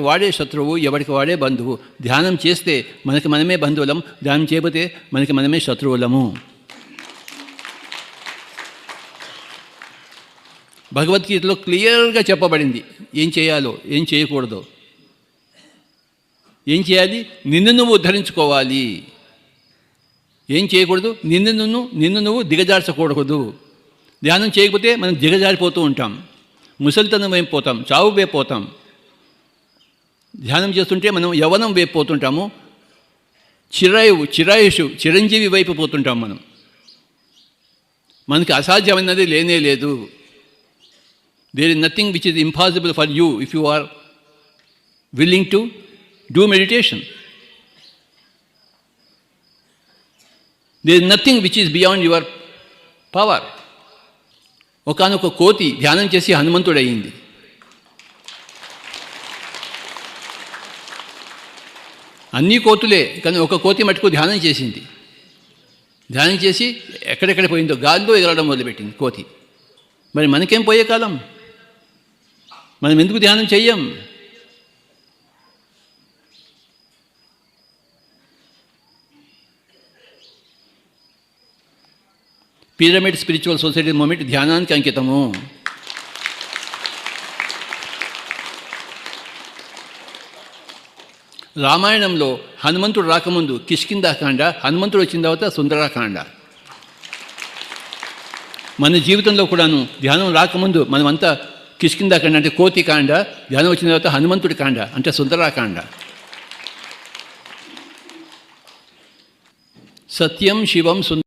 వాడే శత్రువు, ఎవరికి వాడే బంధువు. ధ్యానం చేస్తే మనకి మనమే బంధువులం, ధ్యానం చేయకపోతే మనకి మనమే శత్రువులము. భగవద్గీతలో క్లియర్గా చెప్పబడింది ఏం చేయాలో, ఏం చేయకూడదో. ఏం చేయాలి? నిన్ను నువ్వు ఉద్ధరించుకోవాలి. ఏం చేయకూడదు? నిన్ను నువ్వు దిగజార్చకూడదు. ధ్యానం చేయకపోతే మనం దిగజారిపోతూ ఉంటాం, ముసలితనం వైపు పోతాం, చావు వైపు పోతాం. ధ్యానం చేస్తుంటే మనం యవ్వనం వైపు పోతుంటాము, చిరంజీవి వైపు పోతుంటాం. మనకి అసాధ్యమైనది లేనే లేదు. There is nothing which is impossible for you if you are willing to do meditation. There is nothing which is beyond your power. ఒకానొక కోతి ధ్యానం చేసి హనుమంతుడయ్యింది. అన్నీ కోతులే, కానీ ఒక కోతి మటుకు ధ్యానం చేసింది. ధ్యానం చేసి ఎక్కడెక్కడ పోయిందో గాల్లో ఎగరడం మొదలుపెట్టింది కోతి. మరి మనకేం పోయే కాలం? మనం ఎందుకు ధ్యానం చెయ్యం? పిరమిడ్ స్పిరిచువల్ సొసైటీ మూమెంట్ ధ్యానానికి అంకితము. రామాయణంలో హనుమంతుడు రాకముందు కిష్కింధాకాండ, హనుమంతుడు వచ్చిన తర్వాత సుందరాకాండ. మన జీవితంలో కూడాను ధ్యానం రాకముందు మనమంతా కిష్కింధాకాండ అంటే కోతికాండ, ధ్యానం వచ్చిన తర్వాత హనుమంతుడి కాండ అంటే సుందరాకాండ. సత్యం శివం సుందర